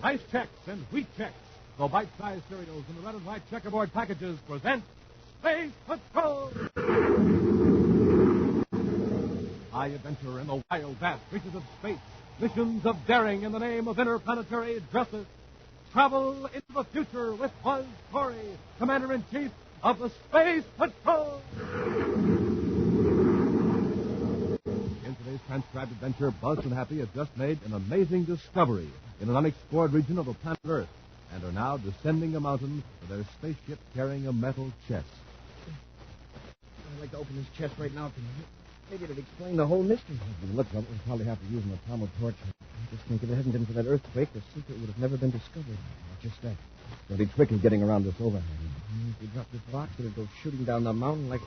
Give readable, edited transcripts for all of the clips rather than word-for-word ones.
Rice Chex and Wheat Chex, the bite-sized cereals in the red and white checkerboard packages, present Space Patrol! High adventure in the wild, vast reaches of space. Missions of daring in the name of interplanetary justice. Travel into the future with Buzz Corey, Commander-in-Chief of the Space Patrol! In today's transcribed adventure, Buzz and Happy have just made an amazing discovery in an unexplored region of the planet Earth and are now descending a mountain with their spaceship carrying a metal chest. I'd like to open this chest right now, Commander. Maybe it'd explain the whole mystery. Look, we'll probably have to use an atomic torch. I just think if it hadn't been for that earthquake, the secret would have never been discovered. Just that. It's going to be tricky getting around this overhang. If we drop this box, it'll go shooting down the mountain like...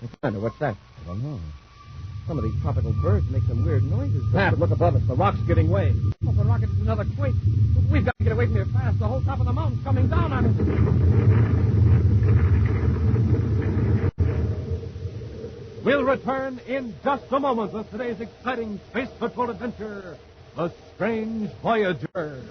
Hey, Commander, what's that? I don't know. Some of these tropical birds make some weird noises. Pat, look above us. The rock's giving way. Oh, the rocket is another quake. We've got to get away from here fast. The whole top of the mountain's coming down on us. We'll return in just a moment with today's exciting Space Patrol adventure, The Strange Voyager.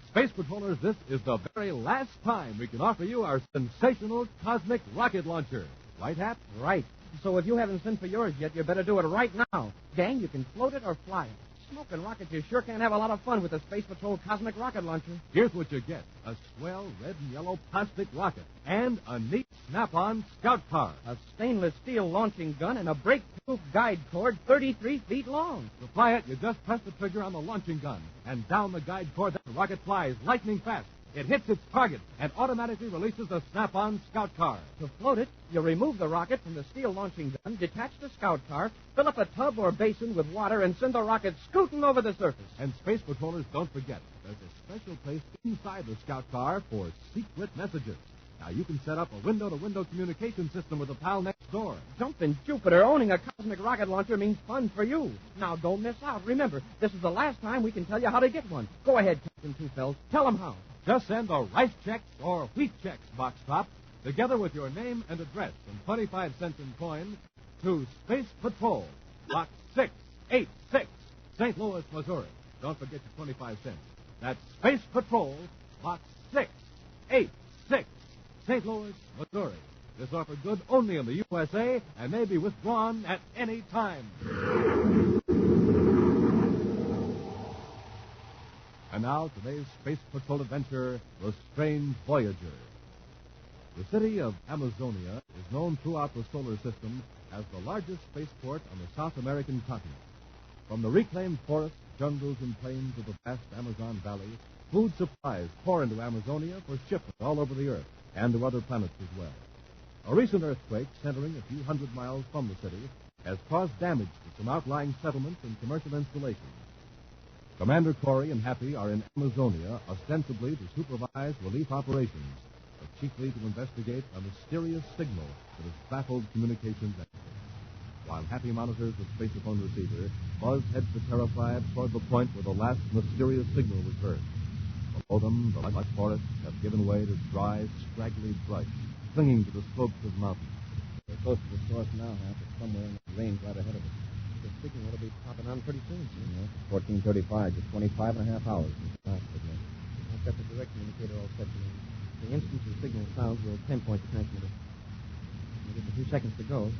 Space Patrollers, this is the very last time we can offer you our sensational cosmic rocket launcher. Right, Hap? Right. So if you haven't sent for yours yet, you better do it right now. Gang, you can float it or fly it. Smoking rockets, you sure can have a lot of fun with the Space Patrol Cosmic Rocket Launcher. Here's what you get. A swell red and yellow plastic rocket and a neat snap-on scout car. A stainless steel launching gun and a break-proof guide cord 33 feet long. To fly it, you just press the trigger on the launching gun, and down the guide cord, the rocket flies lightning fast. It hits its target and automatically releases the snap-on scout car. To float it, you remove the rocket from the steel launching gun, detach the scout car, fill up a tub or basin with water, and send the rocket scooting over the surface. And Space Patrollers, don't forget, there's a special place inside the scout car for secret messages. Now, you can set up a window-to-window communication system with a pal next door. Jumping Jupiter, owning a cosmic rocket launcher means fun for you. Now, don't miss out. Remember, this is the last time we can tell you how to get one. Go ahead, Captain Two-Fells. Tell them how. Just send a Rice Chex or Wheat Chex box top, together with your name and address and 25 cents in coin, to Space Patrol, Box 686, St. Louis, Missouri. Don't forget your 25 cents. That's Space Patrol, Box 686, St. Louis, Missouri. This offer good only in the USA and may be withdrawn at any time. And now, today's Space Patrol adventure, The Strange Voyager. The city of Amazonia is known throughout the solar system as the largest spaceport on the South American continent. From the reclaimed forests, jungles, and plains of the vast Amazon Valley, food supplies pour into Amazonia for shipment all over the Earth and to other planets as well. A recent earthquake centering a few hundred miles from the city has caused damage to some outlying settlements and commercial installations. Commander Corey and Happy are in Amazonia, ostensibly to supervise relief operations, but chiefly to investigate a mysterious signal that has baffled communications experts. While Happy monitors the spacephone receiver, Buzz heads the Terra-5 toward the point where the last mysterious signal was heard. Below them, the lush forests have given way to dry, scraggly brush, clinging to the slopes of mountains. We're close to the source now, Hap. It's somewhere in the range right ahead of us. The signal will be popping on pretty soon, sir. 14:35, just 25 and a half hours. I've got the direct indicator all set. The instant the signal sounds, we'll pinpoint the transmitter. We'll get a few seconds to go.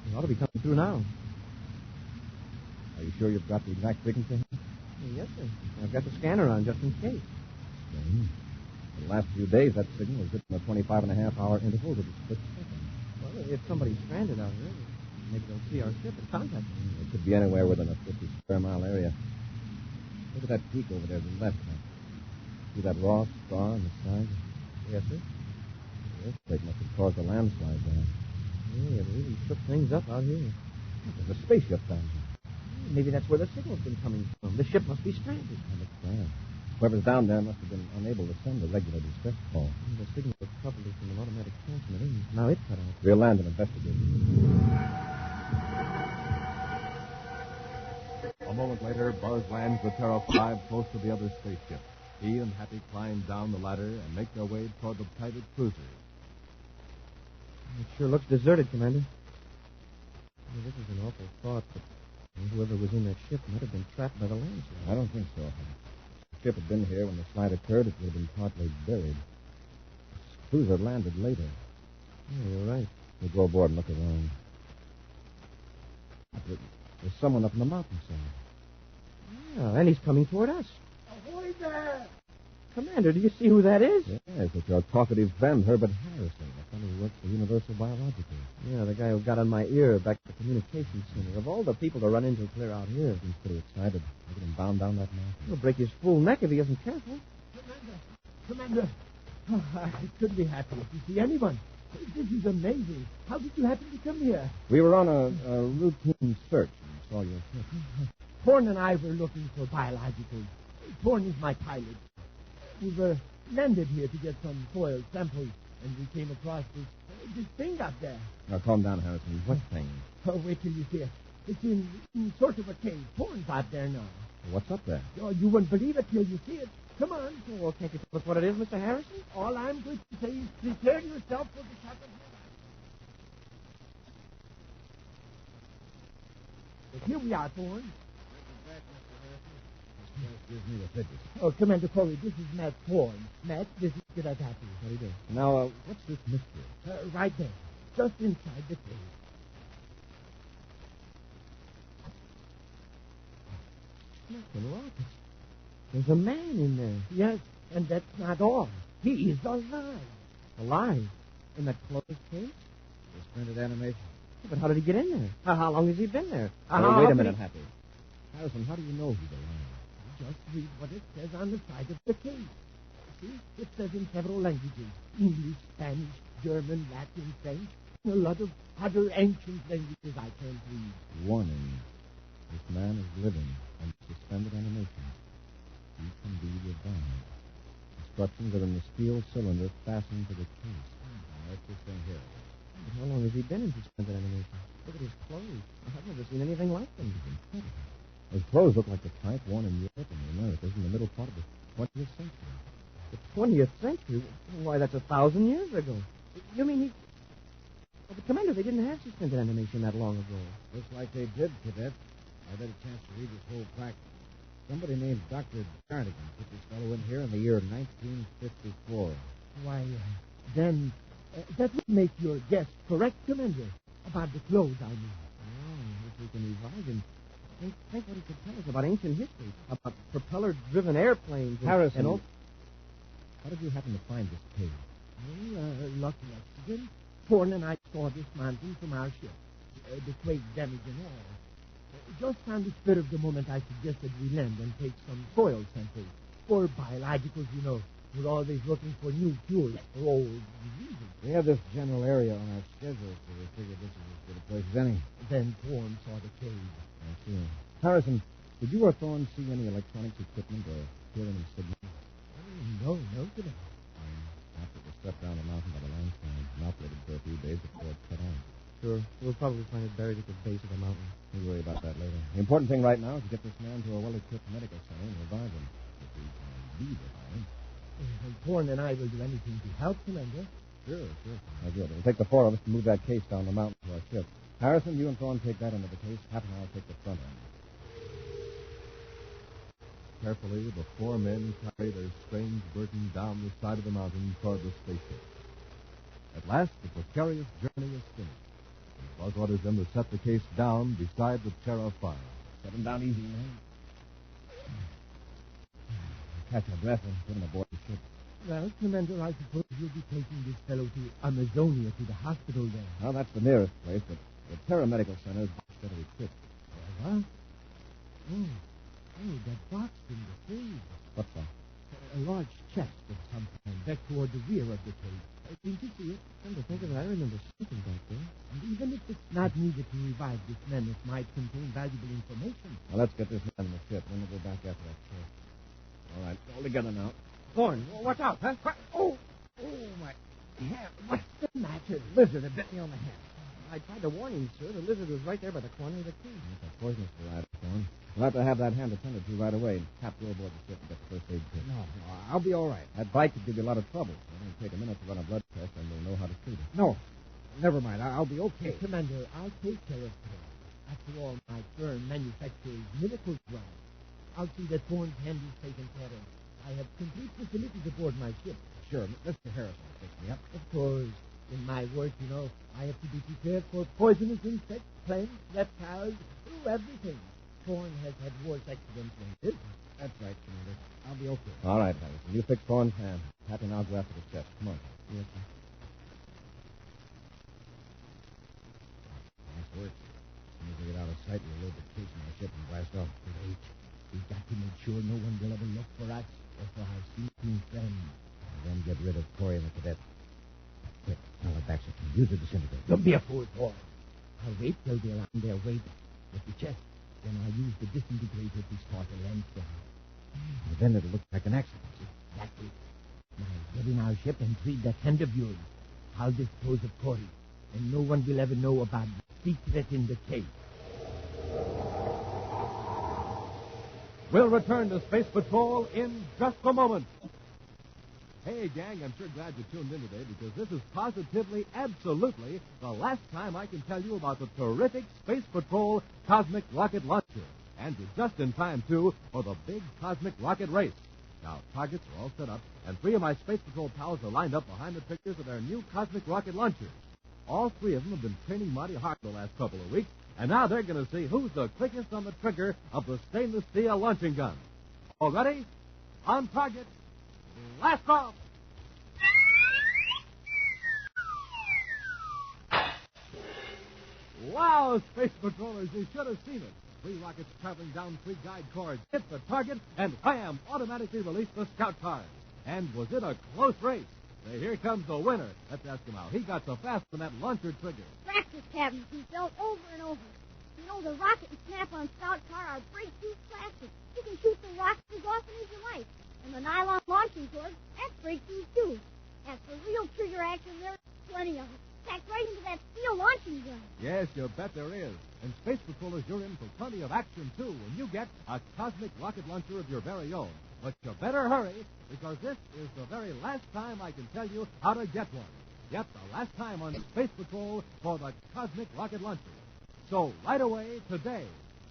It ought to be coming through now. Are you sure you've got the exact frequency? Yes, sir. I've got the scanner on just in case. Strange. For the last few days, that signal has hit in a 25 and a half hour interval with a split second. Well, if somebody's stranded out here, maybe they'll see our ship and contact us. It could be anywhere within a 50 square mile area. Look at that peak over there to the left. See that raw star on the side? Yes, sir. The earthquake must have caused a landslide there. Yeah, it really shook things up out here. There's a spaceship down here. Maybe that's where the signal's been coming from. The ship must be stranded. Whoever's down there must have been unable to send a regular distress call. The signal was probably from an automatic transmitter. Now it's cut off. We'll land and investigate. A moment later, Buzz lands the Terra-5 close to the other spaceship. He and Happy climb down the ladder and make their way toward the private cruiser. It sure looks deserted, Commander. Well, this is an awful thought, but And whoever was in that ship might have been trapped by the landslide. I don't think so. If the ship had been here when the slide occurred, it would have been partly buried. The cruiser landed later. Yeah, you're right. We'll go aboard and look around. There's someone up on the mountainside. Yeah, and he's coming toward us. Ahoy there! Commander, do you see who that is? Yes, it's your talkative friend, Herbert Harrison, the fellow who works for Universal Biological. Yeah, the guy who got on my ear back at the communications center. Of all the people to run into clear out here. He's pretty excited. Look at him bound down that mountain. He'll break his fool neck if he isn't careful. Commander. Oh, I couldn't be happier to see anyone. This is amazing. How did you happen to come here? We were on a routine search and saw your ship. Thorne and I were looking for biologicals. Thorne is my pilot. We were landed here to get some soil samples, and we came across this thing up there. Now, calm down, Harrison. What thing? Oh, wait till you see it. It's in sort of a cave. Thorne's out there now. What's up there? Oh, you won't believe it till you see it. Come on. Oh, well, can't you tell us what it is, Mr. Harrison? All I'm going to say is prepare yourself for the shock of your life. But here we are, Thorne. Gives me the fidgets. Oh, Commander Corey, this is Matt Thorne. Matt, this is Kidatapi. How do you do? Now, what's this mystery? Right there, just inside the cave. Nothing wrong. There's a man in there. Yes, and that's not all. He is alive. Alive? In that closed cave? Suspended animation. Yeah, but how did he get in there? How long has he been there? Wait a minute, Happy. Harrison, how do you know he's alive? Just read what it says on the side of the cave. See, it says in several languages. English, Spanish, German, Latin, French, and a lot of other ancient languages I can't read. Warning. This man is living under suspended animation. He can be revived. Instructions are in the steel cylinder fastened to the case. That's this thing here. But how long has he been in suspended animation? Look at his clothes. I've never seen anything like them. His clothes look like the type worn in Europe and the Americas in the middle part of the 20th century. The 20th century? Why, that's 1,000 years ago. You mean he... Oh, but, Commander, they didn't have suspended animation that long ago. Looks like they did, Cadet. I've had a chance to read this whole practice. Somebody named Dr. Jarnigan put this fellow in here in the year 1954. Why, then, that would make your guess correct, Commander. About the clothes, I mean. Oh, if we can revive him. Think what he could tell us about ancient history, about propeller-driven airplanes. Harrison, and all... how did you happen to find this cave? Well, lucky accident. Thorne and I saw this mountain from our ship. The quake damage and all. Just on the spur of the moment, I suggested we land and take some soil samples. For biologicals, you know. We're always looking for new cures for old diseases. We have this general area on our schedule, so we figured this was as good a place as any. Then Thorne saw the cave. I see. Harrison, did you or Thorne see any electronics equipment or hear any signals? No, today. After it was swept down the mountain by the landslide and operated for a few days before it cut off. Sure. We'll probably find it buried at the base of the mountain. We'll worry about that later. The important thing right now is to get this man to a well-equipped medical center and revive him. If we can be revived. Thorne and I will do anything to help, Commander. Sure. Good. It'll take the four of us to move that case down the mountain to our ship. Harrison, you and Thorne take that end of the case. Happy and I'll take the front end. Carefully, the four men carry their strange burden down the side of the mountain toward the spaceship. At last, the precarious journey is finished. Buzz orders them to set the case down beside the Terra fire. Set him down easy, man. Catch my breath and put him aboard the ship. Well, Commander, I suppose you'll be taking this fellow to Amazonia, to the hospital there. Well, that's the nearest place, but the Terra Medical Center is better equipped. What? Oh, that box in the cave. What's that? A large chest of some kind back toward the rear of the cave. Didn't you see it? Come to think of it, I remember something back there. And even if it's not needed to revive this man, it might contain valuable information. Well, let's get this man in the ship, then we'll go back after that chest. All right, all together now. Thorne, watch out, huh? Oh, my hand. What's the matter? Lizard had bit me on the hand. I tried to warn him, sir. The lizard was right there by the corner of the cave. It's a poisonous variety, Thorne. We'll have to have that hand attended to right away and tap you aboard the ship and get the first aid kit. No, I'll be all right. That bite could give you a lot of trouble. It'll only take a minute to run a blood test, and we'll know how to treat it. No, never mind. I'll be okay. Commander, I'll take care of him. After all, my firm manufactures miracle drugs. I'll see that Thorne's hand is taken care of. I have complete facilities aboard my ship. Sure, Mr. Harrison will fix me up. Of course, in my work, I have to be prepared for poisonous insects, plants, reptiles, everything. Thorne has had worse accidents than this. That's right, Commander. I'll be okay. All right, Harrison. You fix Thorne's hand. Happy and I'll go after the chest. Come on. Yes, sir. Nice work. As soon as we get out of sight, we'll load the case in our ship and blast off. Wait. We've got to make sure no one will ever look for us or for our sleeping friend. And then get rid of Corey and the cadet. Quick, now the backs are use the disintegrator. Don't be a fool, Thorne. I'll wait till they're on their way with the chest. Then I'll use the disintegrator to start a landslide. And then it'll look like an accident. Exactly. Now get in our ship and treat that hand of yours. I'll dispose of Corey, and no one will ever know about the secret in the case. We'll return to Space Patrol in just a moment. Hey, gang, I'm sure glad you tuned in today because this is positively, absolutely the last time I can tell you about the terrific Space Patrol Cosmic Rocket Launcher. And you're just in time, too, for the big Cosmic Rocket Race. Now, targets are all set up, and 3 of my Space Patrol pals are lined up behind the triggers of their new Cosmic Rocket Launchers. All 3 of them have been training mighty hard the last couple of weeks, and now they're going to see who's the quickest on the trigger of the stainless steel launching gun. All ready? On target. Blast off! Wow, Space Patrollers, you should have seen it. 3 rockets traveling down 3 guide cords, hit the target, and wham, automatically released the scout cars. And was it a close race? Say, here comes the winner. Let's ask him how he got so fast on that launcher trigger. Practice, Captain. He felt over and over. You know, the rocket and snap-on scout car are breakthrough plastic. You can shoot the rockets as often as you like. And the nylon launching cord, that's breakthrough, too. As for real trigger action, there's plenty of it. Packed right into that steel launching gun. Yes, you bet there is. And Space Patrollers, you're in for plenty of action, too, when you get a cosmic rocket launcher of your very own. But you better hurry, because this is the very last time I can tell you how to get one. Yep, the last time on Space Patrol for the cosmic rocket launcher. So right away, today,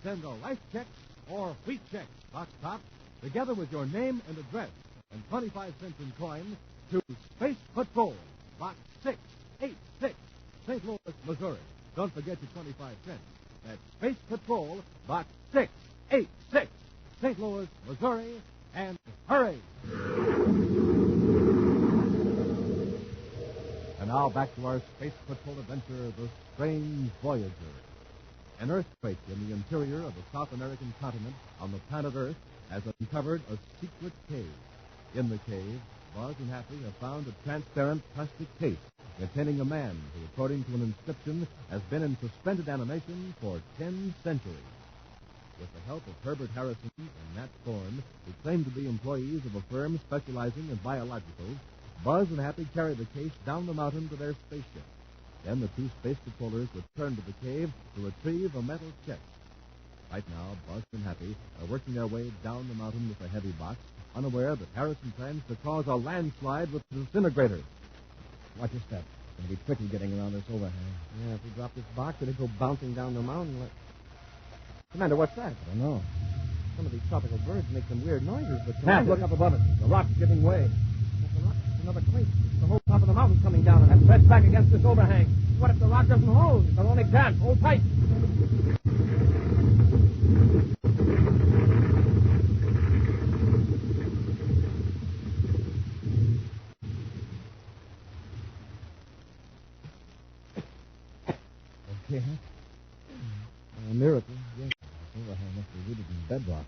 send a rice check or wheat check, box top, together with your name and address, and 25 cents in coin, to Space Patrol, Box 686, St. Louis, Missouri. Don't forget your 25 cents. That's Space Patrol, Box 686, St. Louis, Missouri, and hurry! And now back to our Space Patrol adventure, The Strange Voyager. An earthquake in the interior of the South American continent on the planet Earth has uncovered a secret cave. In the cave, Buzz and Happy have found a transparent plastic case containing a man who, according to an inscription, has been in suspended animation for 10 centuries. With the help of Herbert Harrison and Nat Thorne, who claim to be employees of a firm specializing in biologicals, Buzz and Happy carry the case down the mountain to their spaceship. Then the 2 space patrollers return to the cave to retrieve a metal chest. Right now, Buzz and Happy are working their way down the mountain with a heavy box, unaware that Harrison plans to cause a landslide with the disintegrator. Watch your step. It's going to be tricky getting around this overhang. Yeah, if we drop this box, it'll go bouncing down the mountain. Commander, what's that? I don't know. Some of these tropical birds make some weird noises, but... Pat, Commander, look up above us. The rock's giving way. That's a rock. It's another quake. The whole top of the mountain's coming down, and press back against this overhang. What if the rock doesn't hold? It's our only chance. Hold tight. Okay, huh? A miracle. Yes. This overhang must be rooted in bedrock.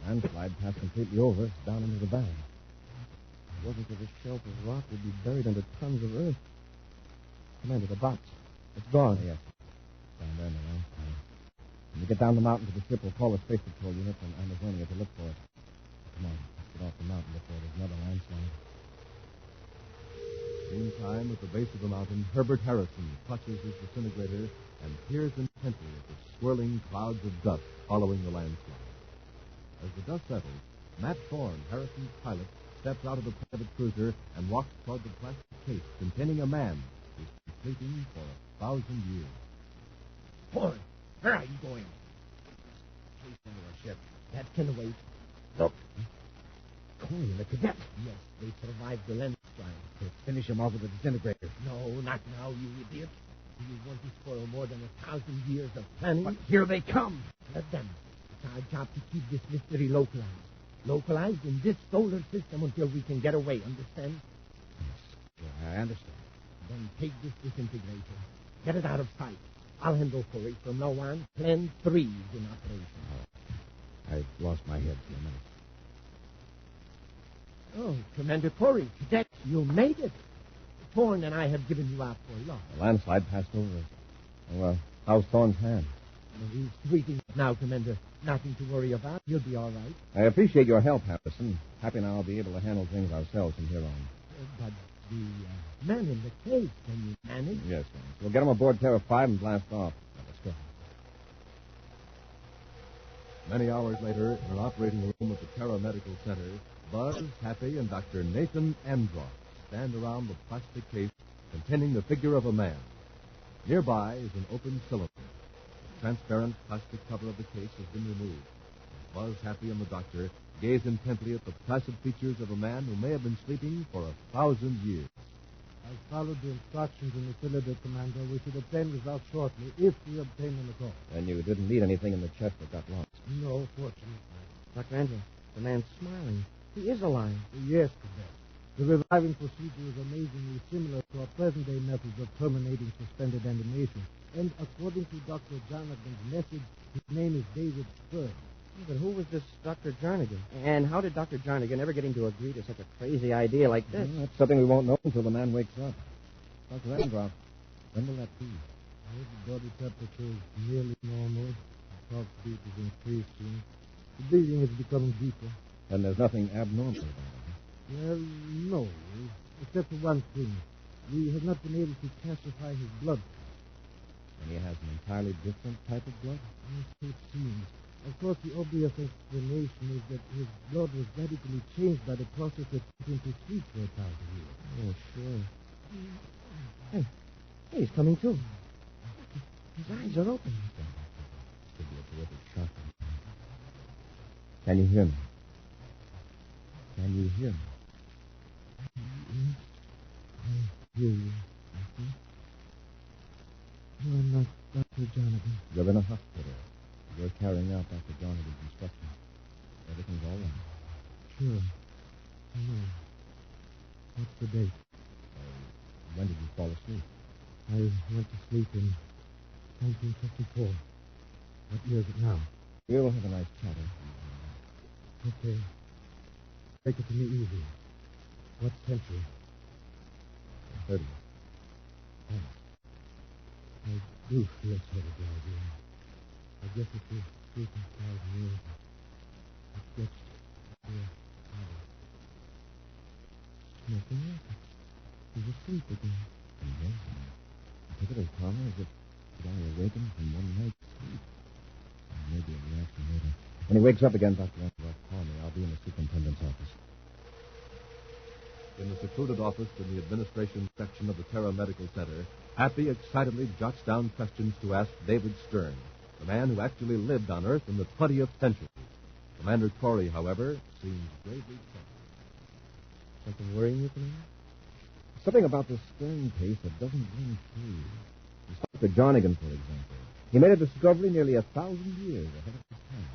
Landslide passed completely over, down into the bank. If it wasn't for this shelf of rock, we'd be buried under tons of earth. Commander, the box. It's gone. Yes. Down there in the landslide. When we get down the mountain to the ship, we'll call the Space Patrol unit from Amazonia to look for it. Come on, let's get off the mountain before there's another landslide. Meantime, at the base of the mountain, Herbert Harrison clutches his disintegrator and peers intently at the swirling clouds of dust following the landslide. As the dust settles, Matt Thorne, Harrison's pilot, steps out of the private cruiser and walks toward the plastic case containing a man who's been sleeping for 1,000 years. Thorne, Where are you going? Chase into our ship. That can wait. Look. Corey and the cadet. Yes, they survived the lens strike. Let's finish him off with a disintegrator. No, not now, you idiot. Do you want to spoil more than 1,000 years of planning? But here they come. Let them. It's our job to keep this mystery localized. Localized in this solar system until we can get away, understand? Yes, I understand. Then take this disintegrator. Get it out of sight. I'll handle Corey from now on. Plan 3 is in operation. I've lost my head for a minute. Oh, Commander Corey, cadet, you made it. Thorne and I have given you out for lost. The landslide passed over us. Well, how's Thorne's hand? Well, he's breathing now, Commander. Nothing to worry about. He'll be all right. I appreciate your help, Harrison. Happy now I'll be able to handle things ourselves from here on. But the man in the cave, can you manage? Yes, sir. We'll get him aboard Terra 5 and blast off. Now, let's go. Many hours later, in an operating room at the Terra Medical Center, Buzz, Happy, and Dr. Nathan Andross stand around the plastic case containing the figure of a man. Nearby is an open cylinder. The transparent plastic cover of the case has been removed. Buzz, Happy, and the doctor gaze intently at the placid features of a man who may have been sleeping for 1,000 years. I followed the instructions in the cylinder, Commander. We should obtain results shortly, if we obtain them at all. And you didn't need anything in the chest that got lost. No, fortunately. Dr. Andrew, the man's smiling. He is alive. Yes, Cadet. The reviving procedure is amazingly similar to our present-day methods of terminating suspended animation. And according to Dr. Jonathan's message, his name is David Stern. But who was this Dr. Jarnigan? And how did Dr. Jarnigan ever get him to agree to such a crazy idea like this? Well, that's something we won't know until the man wakes up. Dr. Andross, when will that be? His body temperature is nearly normal. The pulse beat is increasing. The breathing is becoming deeper. And there's nothing abnormal about it. Well, no, except for one thing. We have not been able to classify his blood. And he has an entirely different type of blood? Yes, so it seems. Of course, the obvious explanation is that his blood was radically changed by the process that put him to sleep for 1,000 years. Oh, sure. Hey, he's coming to. His eyes are open. Could be a terrific shock. Can you hear me? Can you hear me? I hear you. You are not Dr. Jonathan. You're in a hospital. You're carrying out Dr. Jonathan's instructions. Everything's all right. Sure. I know. What's the date? When did you fall asleep? I went to sleep in 1954. What year is it now? We'll have a nice chat. Okay. Take it to me easy. What century? 30. I do feel sort of drowsy. I guess if you sleep in 1,000 years, it gets to your body. Nothing else. He's asleep again. Amazing. I took it as calmly as if he'd only awakened from one night's sleep. Maybe a reaction later. When he wakes up again, Dr. Andross, call me. I'll be in the superintendent's office. In the secluded office in the administration section of the Terra Medical Center, Happy excitedly jots down questions to ask David Stern, the man who actually lived on Earth in the 20th century. Commander Corey, however, seems gravely troubled. Something worrying you, Commander? Something about this Stern case that doesn't ring true. Dr. Jarnigan, for example. He made a discovery nearly 1,000 years ahead of his time.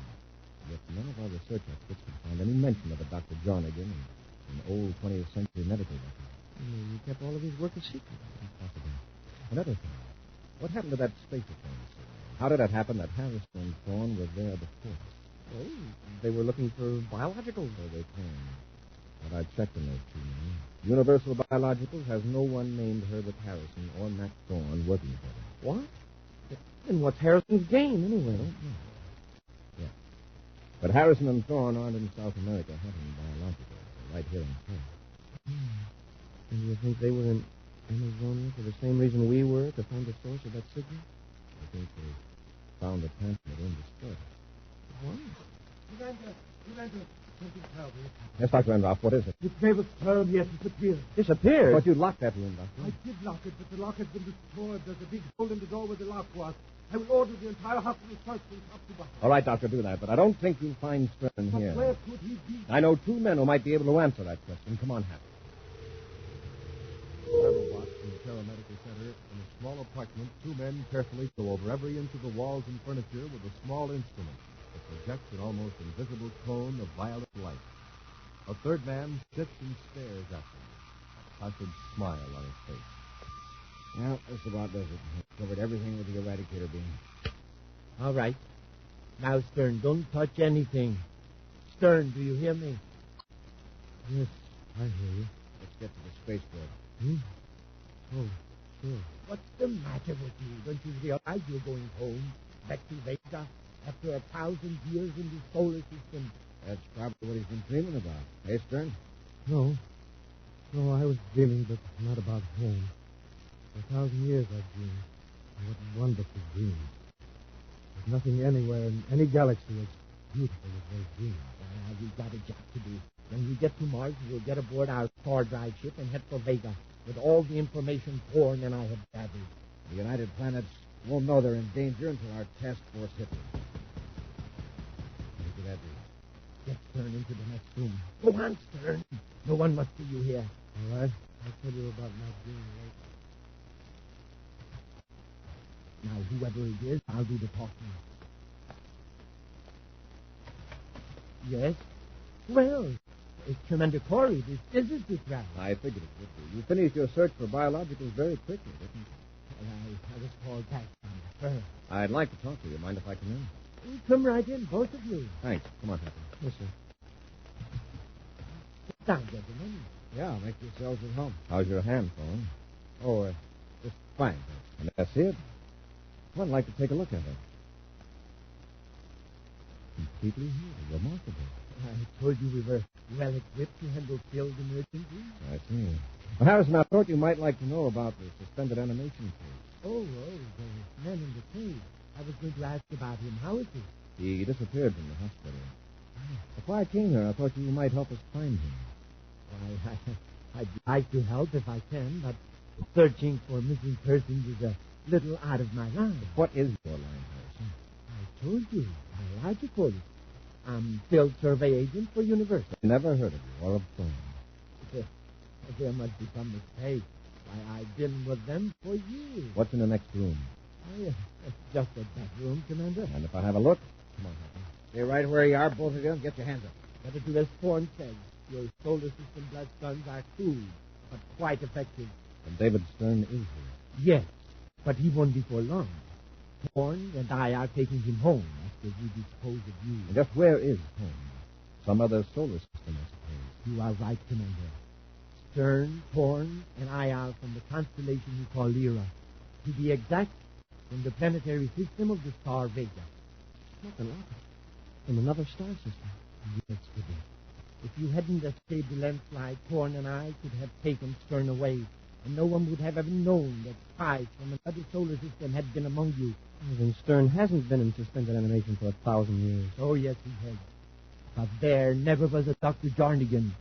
Yet none of our research experts could find any mention of a Dr. Jarnigan in an old 20th century medical record. You kept all of his work a secret. Impossible. Another thing. What happened to that space acquaintance? How did it happen that Harrison and Thorne were there before us? Oh, they were looking for biologicals. So they claim. But I checked in those two men. Universal Biologicals has no one named Herbert Harrison or Matt Thorne working for them. What? Then what's Harrison's game, anyway? I don't know. Yeah. But Harrison and Thorne aren't in South America hunting biologicals. They're right here in Terra. And you think they were in Amazonia for the same reason we were, to find the source of that signal? I think they found the transmitter and destroyed it. What? Commander, Something terrible. Yes, Dr. Enroth, what is it? Its neighbor's pearl, yes, disappeared. Disappeared? I thought you locked that room, Doctor. I did lock it, but the lock has been destroyed. There's a big hole in the door where the lock was. I will order the entire hospital searched from top to bottom. All right, Doctor, do that, but I don't think you'll find Stern But here. where could he be? I know 2 men who might be able to answer that question. Come on, Happy. Battle box in the paramedical center. In a small apartment, 2 men carefully go over every inch of the walls and furniture with a small instrument that projects an almost invisible cone of violet light. A third man sits and stares at them, a placid smile on his face. Well, this about does it. We've covered everything with the eradicator beam. All right. Now, Stern, don't touch anything. Stern, do you hear me? Yes, I hear you. Let's get to the spaceport. Oh, sure. What's the matter with you? Don't you realize you're going home, back to Vega, after 1,000 years in the solar system? That's probably what he's been dreaming about. Hey, Stern? No. No, I was dreaming, but not about home. For 1,000 years I've dreamed. And what wonderful dreams. There's nothing anywhere in any galaxy as beautiful as those dreams. We've got a job to do. When we get to Mars, we'll get aboard our star drive ship and head for Vega with all the information Thorne and I have gathered. The United Planets won't know they're in danger until our task force hits them. Look at that. Get Stern into the next room. Go on, Stern. No one must see you here. All right? I'll tell you about my dream later. Now, whoever it is, I'll do the talking. Yes? Well, it's Commander Corey. This is the travel. I figured it would be. You finished your search for biologicals very quickly, didn't you? I was called back from the firm. I'd like to talk to you. Mind if I come in? Come right in, both of you. Thanks. Come on, Happy. Yes, sir. Sit down, gentlemen. Yeah, make yourselves at home. How's your hand, Thorne? Oh, just fine. And that's it. I'd like to take a look at it. Completely healed. Remarkable. I told you we were well equipped to handle field emergencies. I see. Well, Harrison, I thought you might like to know about the suspended animation case. Oh, the man in the cave. I was going to ask about him. How is he? He disappeared from the hospital. Before I came here, I thought you might help us find him. Why, I'd like to help if I can, but searching for missing persons is a little out of my line. What is your line, Harrison? I told you, biological. I'm field survey agent for University. Never heard of you or of Thorne. There must be some mistake. I've been with them for years. What's in the next room? It's just a bedroom, Commander. And if I have a look? Come on, Happy. Stay right where you are, both of you. Get your hands up. Better do as Thorne says. Your solar system blood guns are crude, but quite effective. And David Stern is here. Yes, but he won't be for long. Thorne and I are taking him home after we dispose of you. And just where is home? Some other solar system, I suppose. You are right, Commander. Stern, Thorne, and I are from the constellation you call Lyra. To be exact, from the planetary system of the star Vega. Not a lot. From another star system. Yes, Skipper. If you hadn't escaped the landslide, Thorne and I could have taken Stern away, and no one would have ever known that spies from another solar system had been among you. Well, then Stern hasn't been in suspended animation for 1,000 years. Oh, yes, he has. But there never was a Dr. Jarnigan.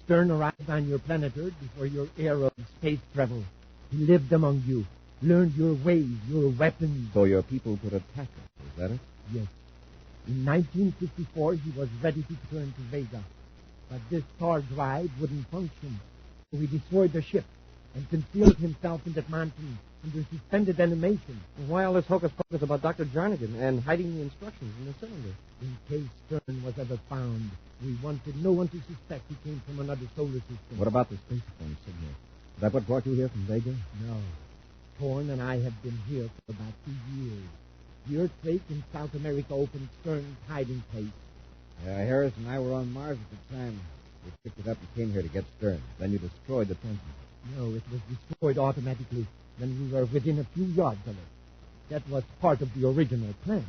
Stern arrived on your planet Earth before your era of space travel. He lived among you, learned your ways, your weapons. So your people could attack us, is that it? Yes. In 1954, he was ready to return to Vega. But this star drive wouldn't function. So he destroyed the ship and concealed himself in that mountain under suspended animation. Why all this hocus-pocus about Dr. Jarnigan and hiding the instructions in the cylinder? In case Stern was ever found, we wanted no one to suspect he came from another solar system. What about the spacephone signal? Is that what brought you here from Vega? No. Thorne and I have been here for about 2 years. The earthquake in South America opened Stern's hiding place. Harris and I were on Mars at the time. We picked it up and came here to get Stern. Then you destroyed the transmitter. No, it was destroyed automatically when we were within a few yards of it. That was part of the original plan.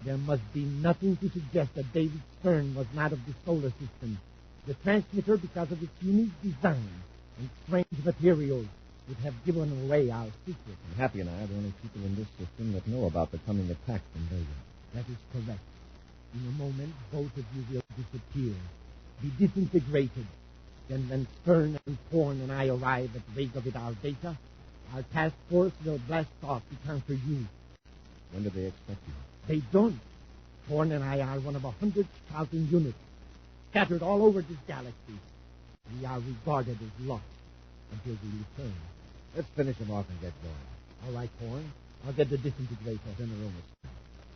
There must be nothing to suggest that David Stern was not of the solar system. The transmitter, because of its unique design and strange materials, would have given away our secret. And Happy and I are the only people in this system that know about the coming attack from Vega. That is correct. In a moment, both of you will disappear. be disintegrated. Then when Stern and Thorne and I arrive at Vega with our data, our task force will blast off to transfer you. When do they expect you? They don't. Thorne and I are one of 100,000 units, scattered all over this galaxy. We are regarded as lost until we return. Let's finish them off and get going. All right, Thorne. I'll get the disintegrator. In the room.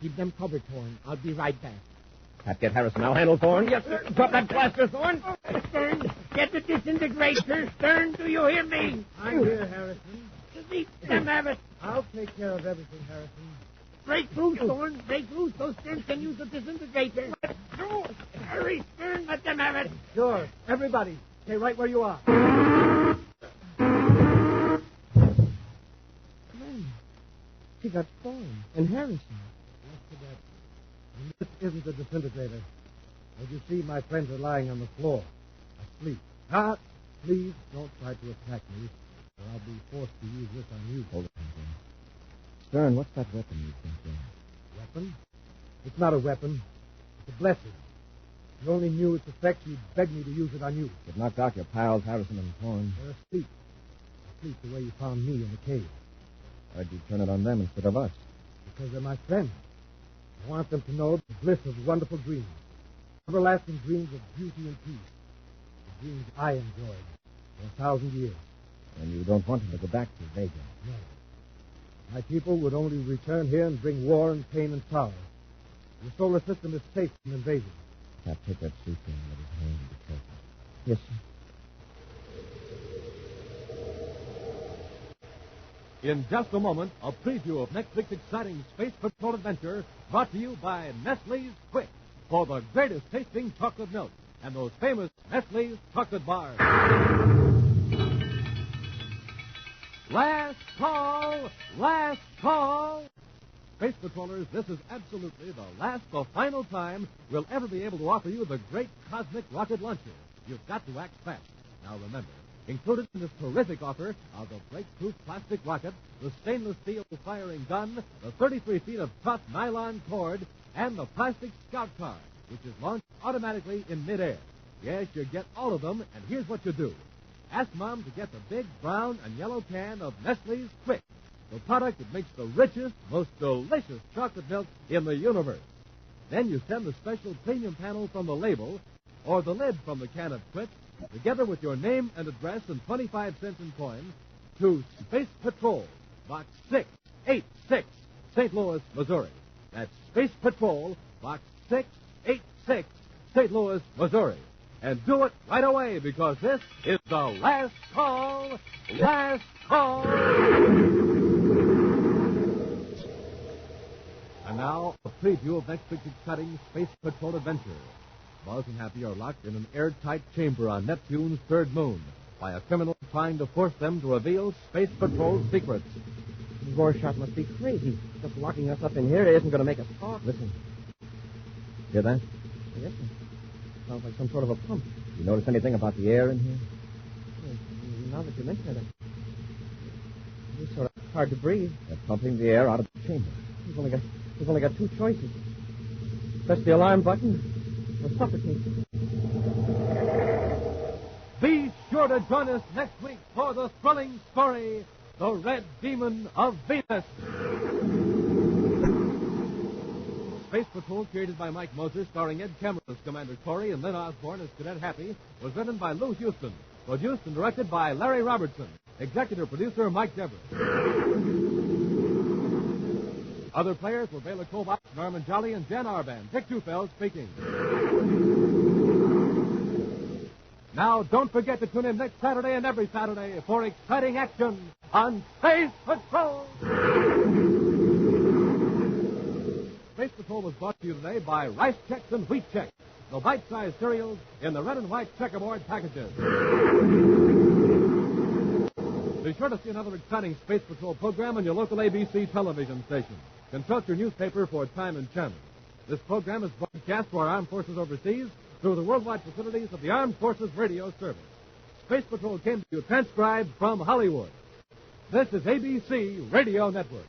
Keep them covered, Thorne. I'll be right back. Pat, get Harrison. I'll handle Thorne. Yes, sir. Drop that blaster, Thorne. Stern, get the disintegrator. Stern, do you hear me? I'm here, Harrison. Let them have it. I'll take care of everything, Harrison. Break loose, Thorne. Break loose so Stern can use the disintegrator. No. Hurry, Stern. Let them have it. Sure. Everybody, stay right where you are. She got Thorne and Harrison. That's too bad. This isn't a disintegrator. As you see, my friends are lying on the floor, asleep. Please don't try to attack me, or I'll be forced to use this on you. Hold it, Stern, what's that weapon you've got there? Weapon? It's not a weapon. It's a blessing. If you only knew its effect, you'd beg me to use it on you. It knocked out your pals, Harrison and Thorne. They're asleep. Asleep the way you found me in the cave. Why'd you turn it on them instead of us? Because they're my friends. I want them to know the bliss of wonderful dreams. Everlasting dreams of beauty and peace. The dreams I enjoyed for 1,000 years. And you don't want them to go back to Vega. No. My people would only return here and bring war and pain and sorrow. The solar system is safe from invasion. Pat, take that suit and let his hand and be careful. Yes, sir. In just a moment, a preview of next week's exciting Space Patrol adventure brought to you by Nestle's Quick for the greatest tasting chocolate milk and those famous Nestle's chocolate bars. Last call! Last call! Space Patrollers, this is absolutely the final time we'll ever be able to offer you the great cosmic rocket launcher. You've got to act fast. Now remember, included in this terrific offer are the break-proof plastic rocket, the stainless steel firing gun, the 33 feet of tough nylon cord, and the plastic scout car, which is launched automatically in midair. Yes, you get all of them, and here's what you do. Ask Mom to get the big brown and yellow can of Nestle's Quick, the product that makes the richest, most delicious chocolate milk in the universe. Then you send the special premium panel from the label or the lid from the can of Quick, together with your name and address and 25 cents in coins, to Space Patrol, Box 686, St. Louis, Missouri. That's Space Patrol, Box 686, St. Louis, Missouri. And do it right away, because this is the last call. Last call. And now, a preview of next week's exciting Space Patrol adventure. Buzz and Happy are locked in an airtight chamber on Neptune's third moon by a criminal trying to force them to reveal Space Patrol's secrets. Rorschach must be crazy. Just locking us up in here isn't going to make us talk. Listen. Hear that? Yes, sir. Sounds like some sort of a pump. You notice anything about the air in here? Now that you mention it, it's sort of hard to breathe. They're pumping the air out of the chamber. We've only got two choices. Press the alarm button or suffocate. Be sure to join us next week for the thrilling story, The Red Demon of Venus. Space Patrol, created by Mike Moser, starring Ed Cameron as Commander Corey and Lynn Osborne as Cadet Happy, was written by Lou Houston, produced and directed by Larry Robertson, executive producer Mike Dever. Other players were Bela Kovacs, Norman Jolly, and Jan Arban. Dick Tufeld speaking. Now, don't forget to tune in next Saturday and every Saturday for exciting action on Space Patrol. Space Patrol was brought to you today by Rice Chex and Wheat Chex, the bite-sized cereals in the red and white checkerboard packages. Be sure to see another exciting Space Patrol program on your local ABC television station. Consult your newspaper for time and channel. This program is broadcast to our armed forces overseas through the worldwide facilities of the Armed Forces Radio Service. Space Patrol came to you transcribed from Hollywood. This is ABC Radio Network.